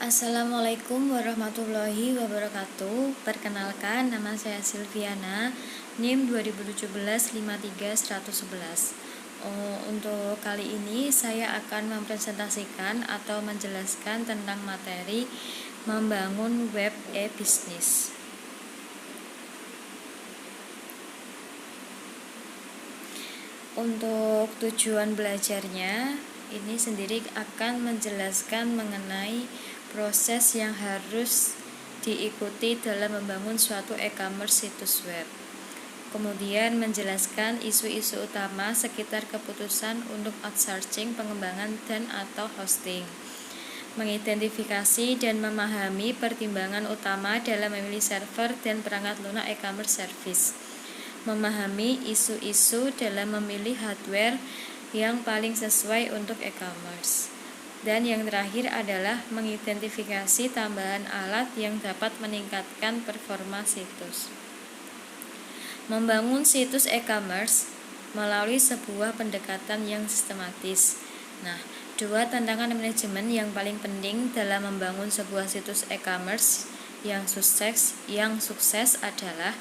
Assalamualaikum warahmatullahi wabarakatuh. Perkenalkan, nama saya Silviana, NIM 2017-53111. Untuk kali ini saya akan mempresentasikan atau menjelaskan tentang materi membangun web e-bisnis. Untuk tujuan belajarnya, ini sendiri akan menjelaskan mengenai proses yang harus diikuti dalam membangun suatu e-commerce situs web. Kemudian menjelaskan isu-isu utama sekitar keputusan untuk outsourcing, pengembangan dan atau hosting. Mengidentifikasi dan memahami pertimbangan utama dalam memilih server dan perangkat lunak e-commerce service. Memahami isu-isu dalam memilih hardware yang paling sesuai untuk e-commerce. Dan yang terakhir adalah mengidentifikasi tambahan alat yang dapat meningkatkan performa situs. Membangun situs e-commerce melalui sebuah pendekatan yang sistematis. Nah, dua tantangan manajemen yang paling penting dalam membangun sebuah situs e-commerce yang sukses adalah: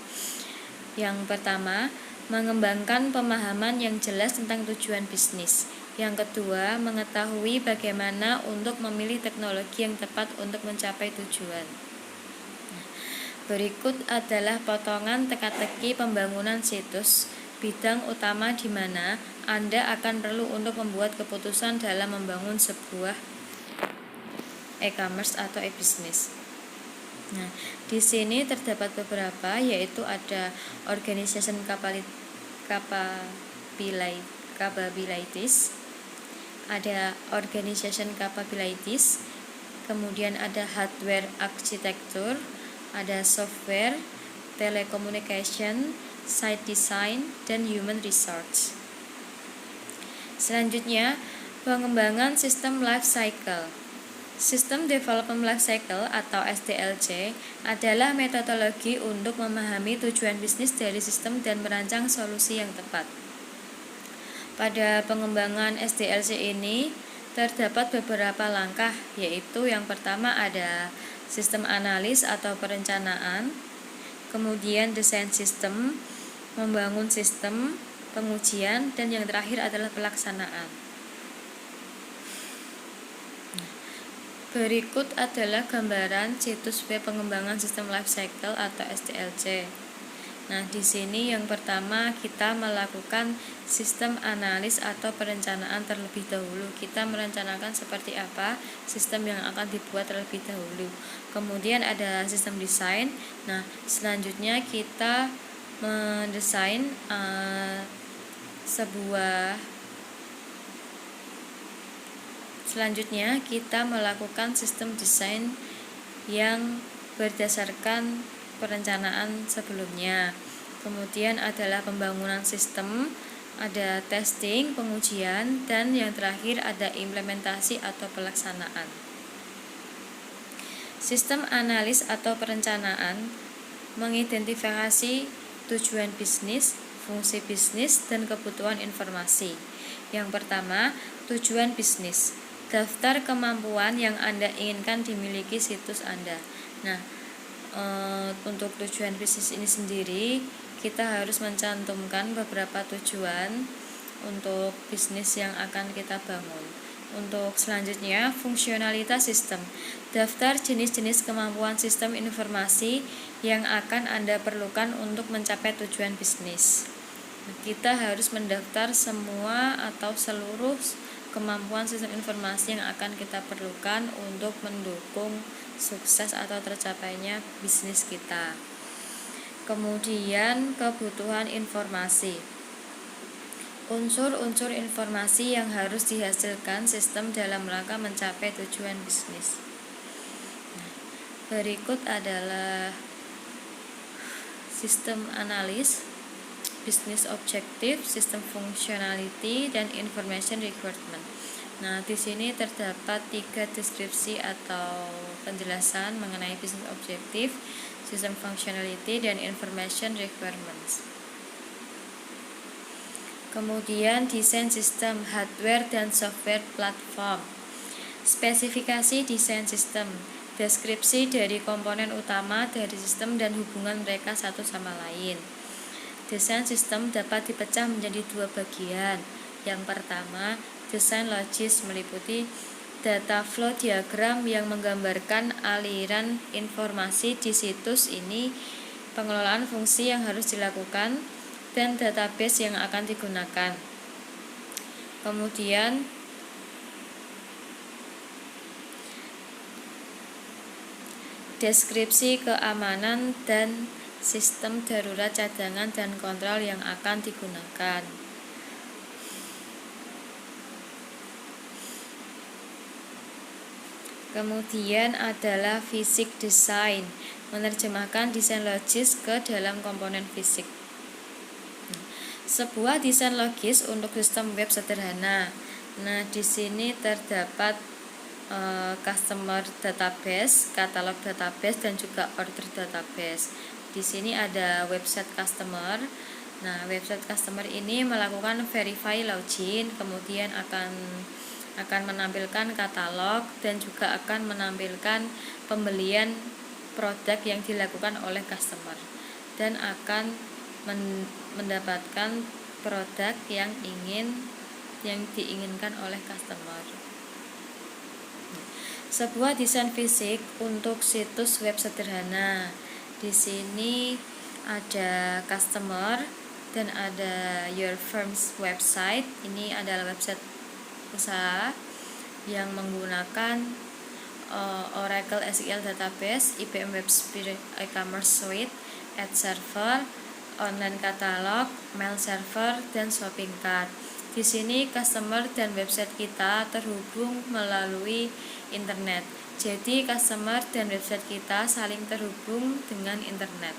yang pertama, mengembangkan pemahaman yang jelas tentang tujuan bisnis. Yang kedua, mengetahui bagaimana untuk memilih teknologi yang tepat untuk mencapai tujuan. Berikut adalah potongan teka-teki pembangunan situs, bidang utama di mana Anda akan perlu untuk membuat keputusan dalam membangun sebuah e-commerce atau e-bisnis. Nah, di sini terdapat beberapa, yaitu ada organization capabilities, ada organization capabilities, kemudian ada hardware architecture, ada software, telecommunication, site design, dan human resource. Selanjutnya, pengembangan sistem life cycle. System Development Life Cycle atau SDLC adalah metodologi untuk memahami tujuan bisnis dari sistem dan merancang solusi yang tepat. Pada pengembangan SDLC ini terdapat beberapa langkah, yaitu yang pertama ada sistem analis atau perencanaan, kemudian desain sistem, membangun sistem, pengujian, dan yang terakhir adalah pelaksanaan. Berikut adalah gambaran situs web pengembangan sistem life cycle atau SDLC. Nah, di sini yang pertama kita melakukan sistem analis atau perencanaan terlebih dahulu. Kita merencanakan seperti apa sistem yang akan dibuat terlebih dahulu. Kemudian ada sistem desain. Nah, selanjutnya kita mendesain Selanjutnya kita melakukan sistem desain yang berdasarkan perencanaan sebelumnya. Kemudian adalah pembangunan sistem, ada testing, pengujian, dan yang terakhir ada implementasi atau pelaksanaan. Sistem analis atau perencanaan mengidentifikasi tujuan bisnis, fungsi bisnis, dan kebutuhan informasi. Yang pertama, tujuan bisnis. Daftar kemampuan yang Anda inginkan dimiliki situs Anda. Nah, untuk tujuan bisnis ini sendiri, kita harus mencantumkan beberapa tujuan untuk bisnis yang akan kita bangun. Untuk selanjutnya, fungsionalitas sistem. Daftar jenis-jenis kemampuan sistem informasi yang akan Anda perlukan untuk mencapai tujuan bisnis. Kita harus mendaftar semua atau seluruh kemampuan sistem informasi yang akan kita perlukan untuk mendukung sukses atau tercapainya bisnis kita. Kemudian kebutuhan informasi. Unsur-unsur informasi yang harus dihasilkan sistem dalam rangka mencapai tujuan bisnis. Berikut adalah sistem analis, business objective, system functionality, dan information requirement. Nah, di sini terdapat 3 deskripsi atau penjelasan mengenai business objective, system functionality, dan information requirements. Kemudian desain sistem, hardware dan software platform. Spesifikasi desain sistem. deskripsi dari komponen utama dari sistem dan hubungan mereka satu sama lain. Desain sistem dapat dipecah menjadi dua bagian. Yang pertama, desain logis meliputi data flow diagram yang menggambarkan aliran informasi di situs ini, pengelolaan fungsi yang harus dilakukan, dan database yang akan digunakan. Kemudian deskripsi keamanan dan sistem darurat cadangan dan kontrol yang akan digunakan. Kemudian adalah fisik design, menerjemahkan desain logis ke dalam komponen fisik. Sebuah desain logis untuk sistem web sederhana. Nah, di sini terdapat customer database, katalog database, dan juga order database. Di sini ada website customer. Nah, website customer ini melakukan verify login, kemudian akan menampilkan katalog dan juga akan menampilkan pembelian produk yang dilakukan oleh customer dan akan mendapatkan produk yang diinginkan oleh customer. Sebuah desain fisik untuk situs web sederhana. Di sini ada customer dan ada your firm's website. Ini adalah website usaha yang menggunakan Oracle SQL Database, IBM WebSphere e-commerce suite, ad server, online katalog, mail server, dan shopping cart. Di sini customer dan website kita terhubung melalui internet. Jadi customer dan website kita saling terhubung dengan internet.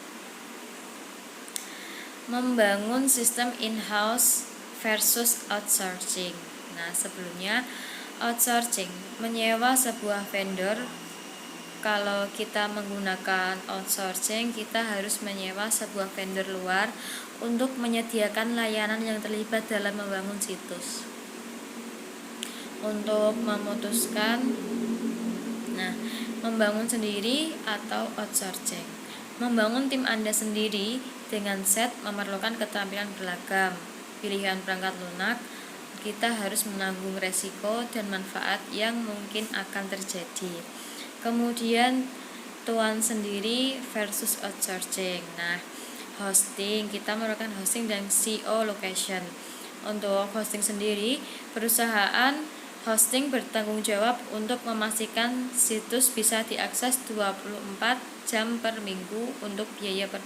Membangun sistem in-house versus outsourcing. Nah, sebelumnya outsourcing, menyewa sebuah vendor. Kalau kita menggunakan outsourcing, kita harus menyewa sebuah vendor luar untuk menyediakan layanan yang terlibat dalam membangun situs. Untuk memutuskan, membangun sendiri atau outsourcing. Membangun tim Anda sendiri dengan set memerlukan keterampilan beragam. Pilihan perangkat lunak, kita harus menanggung resiko dan manfaat yang mungkin akan terjadi. Kemudian tuan sendiri versus outsourcing. Nah, hosting, kita memerlukan hosting dan CO location. Untuk hosting sendiri, perusahaan hosting bertanggung jawab untuk memastikan situs bisa diakses 24 jam per minggu untuk biaya per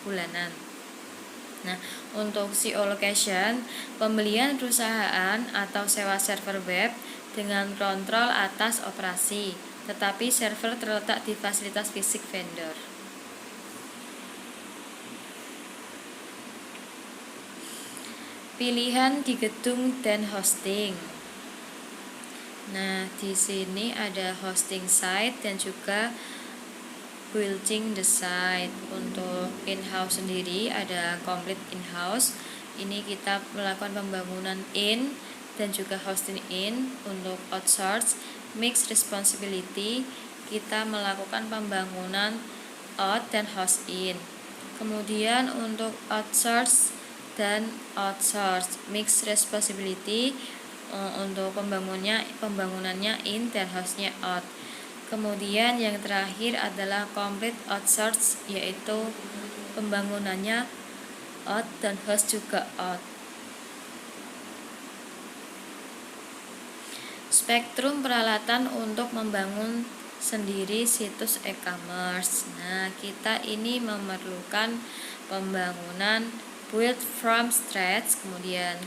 bulanan. Nah, untuk CO location, pembelian perusahaan atau sewa server web dengan kontrol atas operasi, tetapi server terletak di fasilitas fisik vendor. Pilihan di gedung dan hosting. Nah, di sini ada hosting site dan juga building the site. Untuk in-house sendiri ada complete in-house. Ini kita melakukan pembangunan in dan juga hosting in. Untuk outsource, mixed responsibility, kita melakukan pembangunan out dan host in. Kemudian untuk outsource dan outsource, mixed responsibility, untuk pembangunannya in dan hostnya out. Kemudian yang terakhir adalah complete outsource, yaitu pembangunannya out dan host juga out. Spektrum peralatan untuk membangun sendiri situs e-commerce. Nah, kita ini memerlukan pembangunan build from scratch, kemudian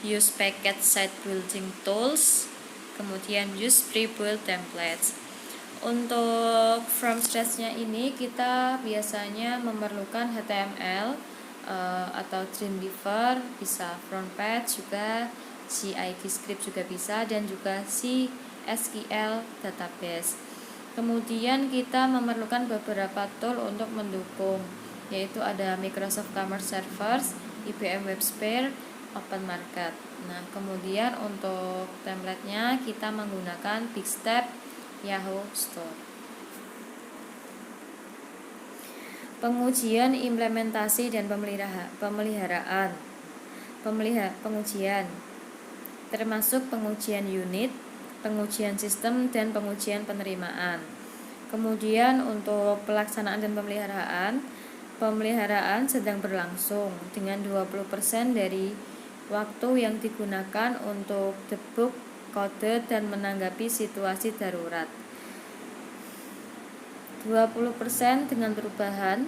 use package site building tools, kemudian use pre-built templates. Untuk from scratch-nya ini kita biasanya memerlukan HTML atau Dreamweaver, bisa front page juga, CID script juga bisa, dan juga SQL database. Kemudian kita memerlukan beberapa tool untuk mendukung, yaitu ada Microsoft Commerce Servers, IBM WebSphere, OpenMarket. Nah, kemudian untuk template-nya kita menggunakan Bigstep, Yahoo Store. Pengujian, implementasi, dan pemeliharaan. Pengujian termasuk pengujian unit, pengujian sistem, dan pengujian penerimaan. Kemudian untuk pelaksanaan dan pemeliharaan sedang berlangsung dengan 20% dari waktu yang digunakan untuk debug kode dan menanggapi situasi darurat. 20% dengan perubahan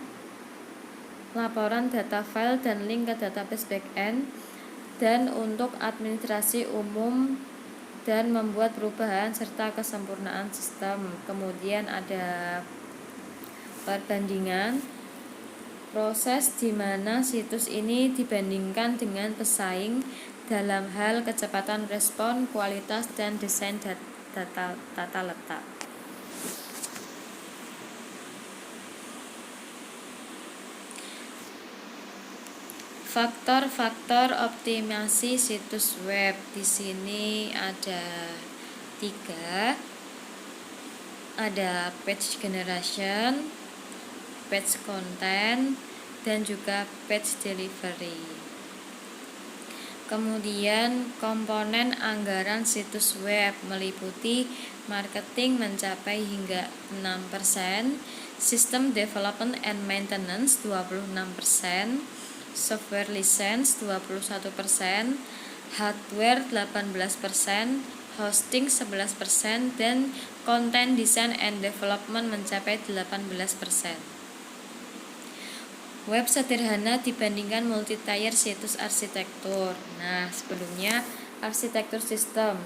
laporan data file dan link ke database backend, dan untuk administrasi umum dan membuat perubahan serta kesempurnaan sistem. Kemudian ada perbandingan, proses di mana situs ini dibandingkan dengan pesaing dalam hal kecepatan respon, kualitas, dan desain tata letak. Faktor-faktor optimasi situs web di sini ada 3. Ada page generation, page content, dan juga page delivery. Kemudian komponen anggaran situs web meliputi marketing mencapai hingga 6%, system development and maintenance 26%, software license 21%, hardware 18%, hosting 11%, dan content design and development mencapai 18%. Web sederhana dibandingkan multi-tier situs arsitektur. Nah, sebelumnya arsitektur sistem.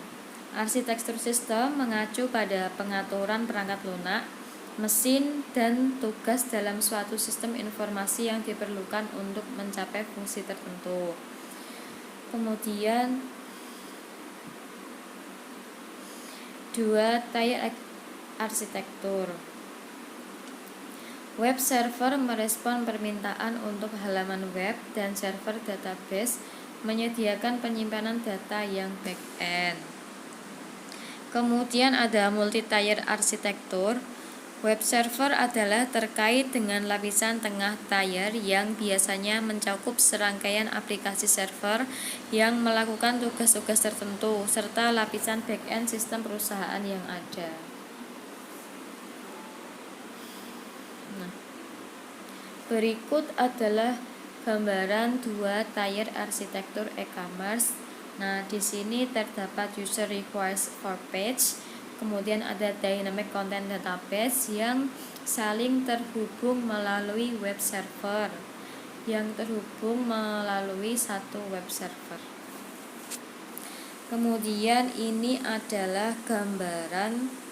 Arsitektur sistem mengacu pada pengaturan perangkat lunak, mesin, dan tugas dalam suatu sistem informasi yang diperlukan untuk mencapai fungsi tertentu. Kemudian 2. Tier arsitektur. Web server merespon permintaan untuk halaman web, dan server database menyediakan penyimpanan data yang back-end. Kemudian ada multi-tier arsitektur. Web server adalah terkait dengan lapisan tengah tier yang biasanya mencakup serangkaian aplikasi server yang melakukan tugas-tugas tertentu, serta lapisan back-end sistem perusahaan yang ada. Berikut adalah gambaran 2 tier arsitektur e-commerce. Nah, di sini terdapat user requires for page, kemudian ada dynamic content database yang saling terhubung melalui web server, yang terhubung melalui satu web server. Kemudian ini adalah gambaran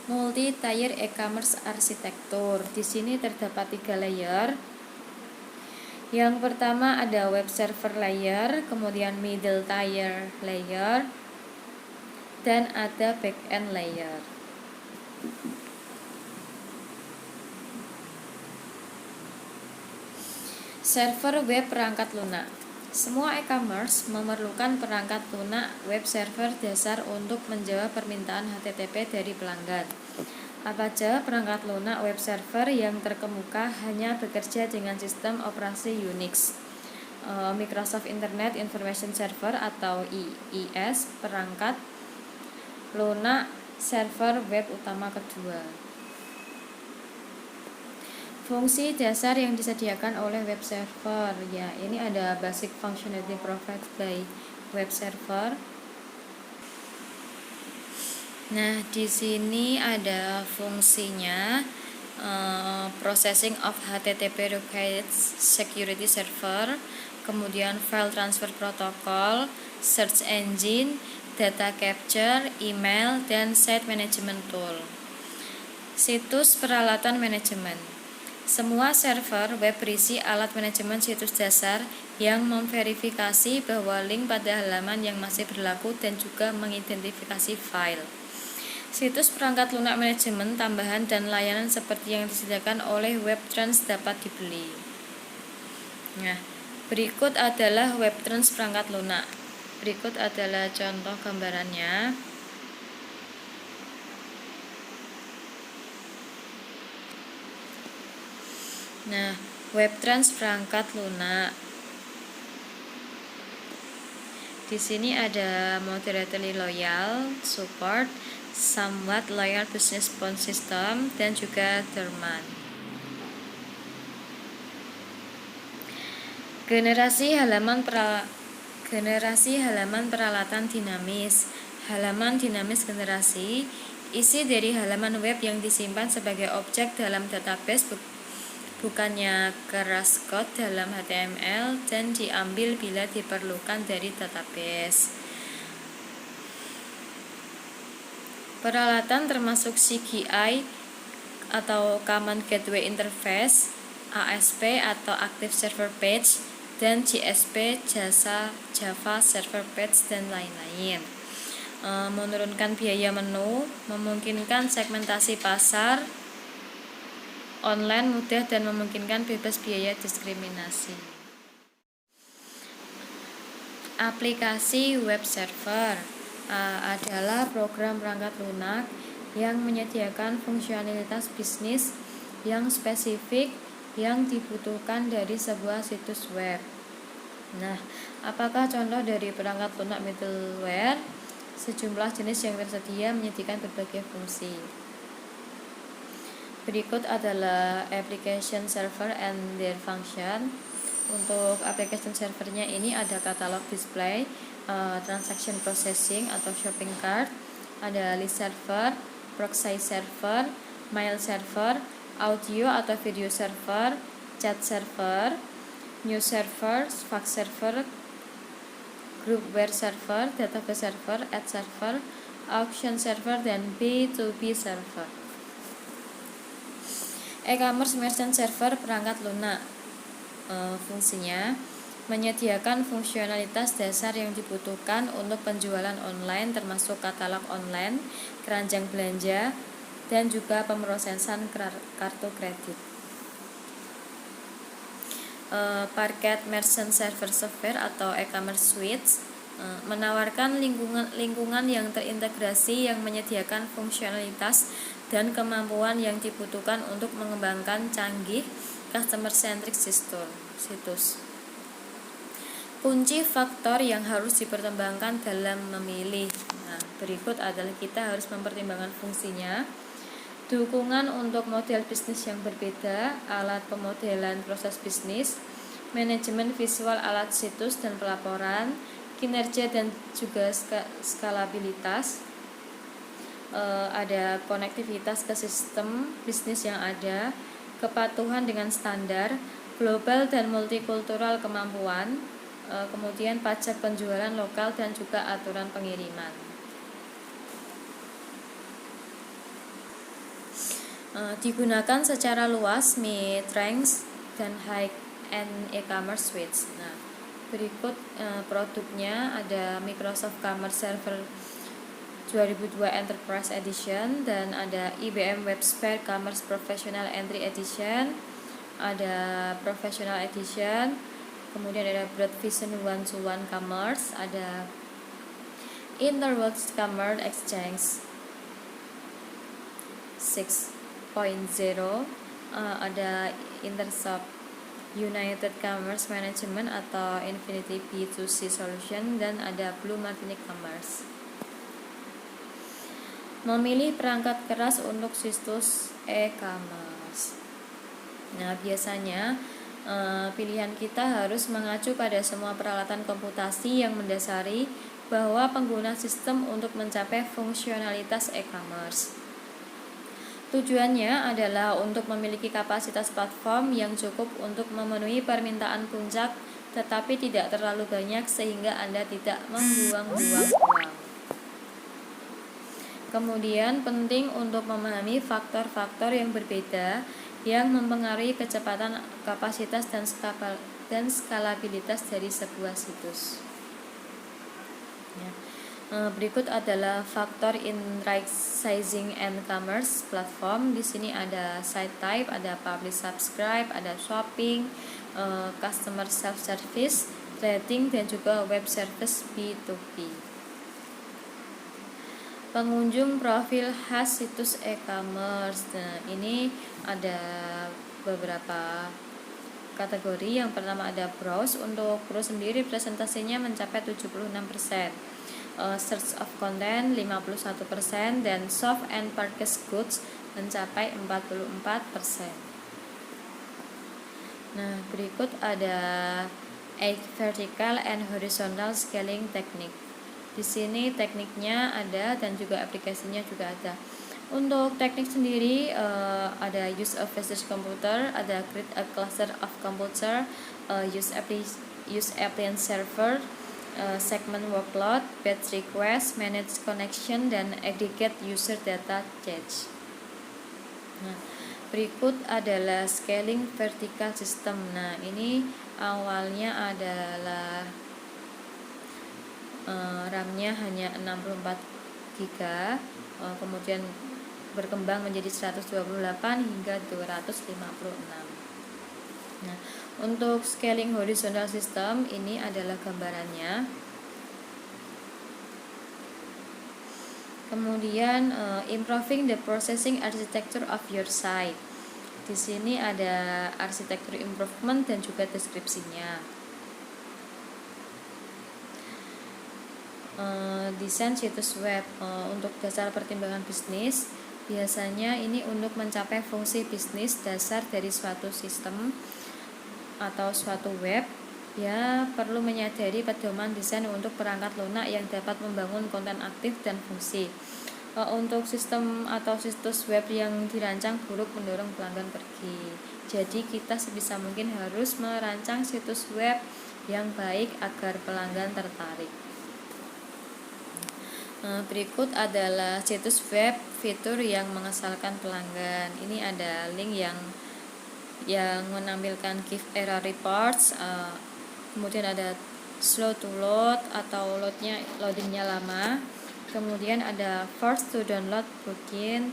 multi-tier e-commerce arsitektur. Di sini terdapat 3 layer. Yang pertama ada web server layer, kemudian middle tier layer, dan ada back-end layer. Server web perangkat lunak. Semua e-commerce memerlukan perangkat lunak web server dasar untuk menjawab permintaan HTTP dari pelanggan. Apa saja perangkat lunak web server yang terkemuka hanya bekerja dengan sistem operasi Unix. Microsoft Internet Information Server atau IIS, perangkat lunak server web utama kedua. Fungsi dasar yang disediakan oleh web server, ya ini ada basic functionality provided by web server. Nah, di sini ada fungsinya processing of HTTP requests security server, kemudian file transfer protocol, search engine, data capture, email, dan site management tool. Situs peralatan manajemen. Semua server web berisi alat manajemen situs dasar yang memverifikasi bahwa link pada halaman yang masih berlaku dan juga mengidentifikasi file. Situs perangkat lunak manajemen tambahan dan layanan seperti yang disediakan oleh WebTrans dapat dibeli. Nah, berikut adalah WebTrans perangkat lunak. Berikut adalah contoh gambarannya. Nah, WebTrans perangkat lunak. Di sini ada moderately loyal, support, somewhat loyal business phone system, dan juga Therman. Generasi halaman peralatan dinamis. Halaman dinamis generasi isi dari halaman web yang disimpan sebagai objek dalam database, bukannya keras kode dalam HTML, dan diambil bila diperlukan dari database. Peralatan termasuk CGI atau Common Gateway Interface, ASP atau Active Server Page, dan JSP Java Server Page, dan lain-lain. Menurunkan biaya menu, memungkinkan segmentasi pasar online mudah, dan memungkinkan bebas biaya diskriminasi. Aplikasi web server adalah program perangkat lunak yang menyediakan fungsionalitas bisnis yang spesifik yang dibutuhkan dari sebuah situs web. Nah, apakah contoh dari perangkat lunak middleware? Sejumlah jenis yang tersedia menyediakan berbagai fungsi. Berikut adalah application server and their function. Untuk application servernya ini ada catalog display, transaction processing atau shopping cart, ada list server, proxy server, mail server, audio atau video server, chat server, news server, fax server, groupware server, database server, ad server, auction server, dan B2B server. E-commerce merchant server perangkat lunak. Fungsinya menyediakan fungsionalitas dasar yang dibutuhkan untuk penjualan online, termasuk katalog online, keranjang belanja, dan juga pemrosesan kartu kredit. Parquet Merchant Server Software atau e-commerce suites menawarkan lingkungan yang terintegrasi yang menyediakan fungsionalitas dan kemampuan yang dibutuhkan untuk mengembangkan canggih customer-centric situs. Kunci faktor yang harus dipertimbangkan dalam memilih. Nah, berikut adalah kita harus mempertimbangkan fungsinya, dukungan untuk model bisnis yang berbeda, alat pemodelan proses bisnis, manajemen visual alat situs dan pelaporan, kinerja dan juga skalabilitas, ada konektivitas ke sistem bisnis yang ada, kepatuhan dengan standar, global dan multikultural kemampuan, kemudian pajak penjualan lokal dan juga aturan pengiriman. Digunakan secara luas mid-range dan high-end e-commerce suites. Nah, berikut produknya ada Microsoft Commerce Server 2002 Enterprise Edition, dan ada IBM WebSphere Commerce Professional Entry Edition, ada Professional Edition, kemudian ada Broad Vision One-to-One Commerce, ada Interworks Commerce Exchange 6.0, ada Intershop United Commerce Management atau Infinity B2C Solution, dan ada Blue Martini Commerce. Memilih perangkat keras untuk situs e-commerce. Nah, biasanya pilihan kita harus mengacu pada semua peralatan komputasi yang mendasari bahwa pengguna sistem untuk mencapai fungsionalitas e-commerce. Tujuannya adalah untuk memiliki kapasitas platform yang cukup untuk memenuhi permintaan puncak, tetapi tidak terlalu banyak sehingga Anda tidak membuang-buang uang. Kemudian penting untuk memahami faktor-faktor yang berbeda yang mempengaruhi kecepatan, kapasitas, dan skalabilitas dari sebuah situs. Ya. Berikut adalah faktor in right sizing and commerce platform. Di sini ada site type, ada publish subscribe, ada shopping, customer self service, trading, dan juga web service B2B. Pengunjung profil khas situs e-commerce. Nah, ini ada beberapa kategori. Yang pertama ada browse. Untuk browse sendiri presentasinya mencapai 76%, search of content 51%, dan soft and packaged goods mencapai 44%. Nah, berikut ada 8 vertical and horizontal scaling technique. Di sini tekniknya ada dan juga aplikasinya juga ada. Untuk teknik sendiri ada use a vestige computer, ada create a cluster of computer, use appliance server, segment workload, batch request, manage connection, dan aggregate user data cache. Nah, berikut adalah scaling vertical system. Nah, ini awalnya adalah RAM-nya hanya 64 GB, kemudian berkembang menjadi 128 hingga 256. Nah, untuk scaling horizontal system ini adalah gambarannya. Kemudian improving the processing architecture of your site. Di sini ada arsitektur improvement dan juga deskripsinya. Desain situs web untuk dasar pertimbangan bisnis. Biasanya ini untuk mencapai fungsi bisnis dasar dari suatu sistem atau suatu web, ya perlu menyadari pedoman desain untuk perangkat lunak yang dapat membangun konten aktif dan fungsi. Untuk sistem atau situs web yang dirancang buruk mendorong pelanggan pergi. Jadi kita sebisa mungkin harus merancang situs web yang baik agar pelanggan tertarik. Berikut adalah situs web fitur yang mengesalkan pelanggan. Ini ada link yang menampilkan give error reports, kemudian ada slow to load atau loadingnya lama, kemudian ada force to download plugin.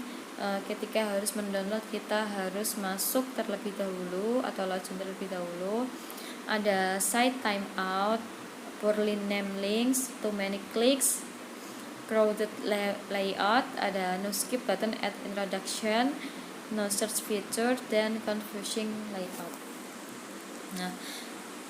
Ketika harus mendownload kita harus masuk terlebih dahulu atau login terlebih dahulu. Ada site timeout, poorly named links, too many clicks, crowded layout, ada no skip button at introduction, no search feature, dan confusing layout. Nah,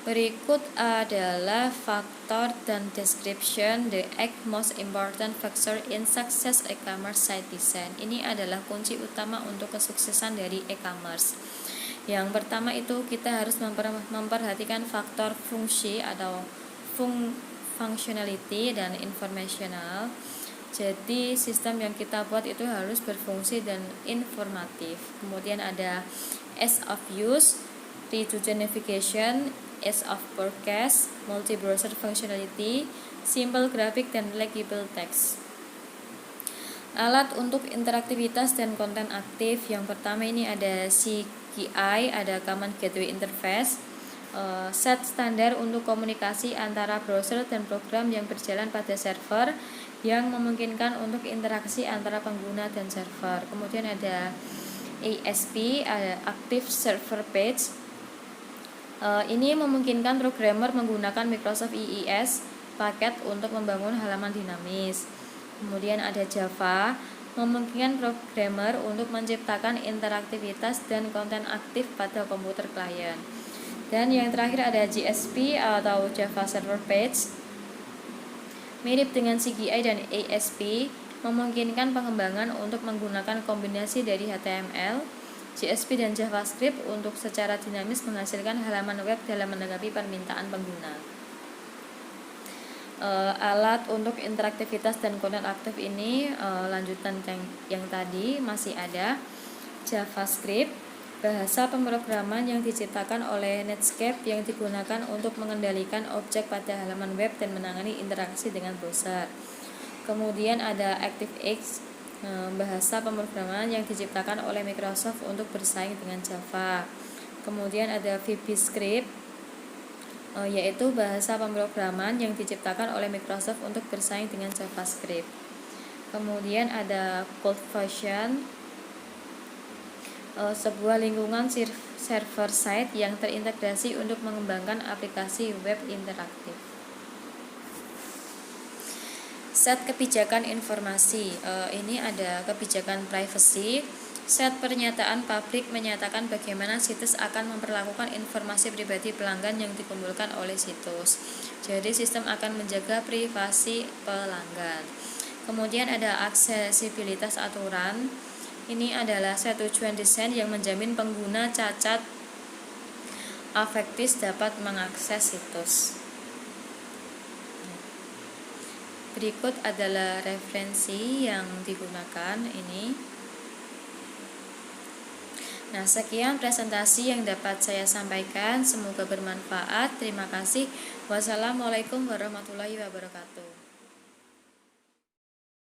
berikut adalah faktor dan description, the 8 most important factor in success e-commerce site design. Ini adalah kunci utama untuk kesuksesan dari e-commerce. Yang pertama itu kita harus memperhatikan faktor fungsi atau functionality dan informational. Jadi sistem yang kita buat itu harus berfungsi dan informatif. Kemudian ada ease of use, reduce navigation, ease of purchase, multi-browser functionality, simple graphic, dan legible text. Alat untuk interaktivitas dan konten aktif. Yang pertama ini ada CGI, ada Common Gateway Interface. Set standar untuk komunikasi antara browser dan program yang berjalan pada server yang memungkinkan untuk interaksi antara pengguna dan server. Kemudian ada ASP, ada Active Server Page. Ini memungkinkan programmer menggunakan Microsoft IIS paket untuk membangun halaman dinamis. Kemudian ada Java, memungkinkan programmer untuk menciptakan interaktivitas dan konten aktif pada komputer klien. Dan yang terakhir ada JSP atau Java Server Page. Mirip dengan CGI dan ASP, memungkinkan pengembangan untuk menggunakan kombinasi dari HTML, JSP, dan JavaScript untuk secara dinamis menghasilkan halaman web dalam menanggapi permintaan pengguna. Alat untuk interaktivitas dan konten aktif ini lanjutan yang tadi masih ada JavaScript, bahasa pemrograman yang diciptakan oleh Netscape yang digunakan untuk mengendalikan objek pada halaman web dan menangani interaksi dengan browser. Kemudian ada ActiveX, bahasa pemrograman yang diciptakan oleh Microsoft untuk bersaing dengan Java. Kemudian ada VBScript, yaitu bahasa pemrograman yang diciptakan oleh Microsoft untuk bersaing dengan JavaScript. Kemudian ada ColdFusion, sebuah lingkungan server side yang terintegrasi untuk mengembangkan aplikasi web interaktif. Set kebijakan informasi. Ini ada kebijakan privacy, Set pernyataan publik menyatakan bagaimana situs akan memperlakukan informasi pribadi pelanggan yang dikumpulkan oleh situs. Jadi sistem akan menjaga privasi pelanggan. Kemudian ada aksesibilitas aturan. Ini adalah set tujuan desain yang menjamin pengguna cacat afektif dapat mengakses situs. Berikut adalah referensi yang digunakan ini. Nah, sekian presentasi yang dapat saya sampaikan. Semoga bermanfaat. Terima kasih. Wassalamualaikum warahmatullahi wabarakatuh.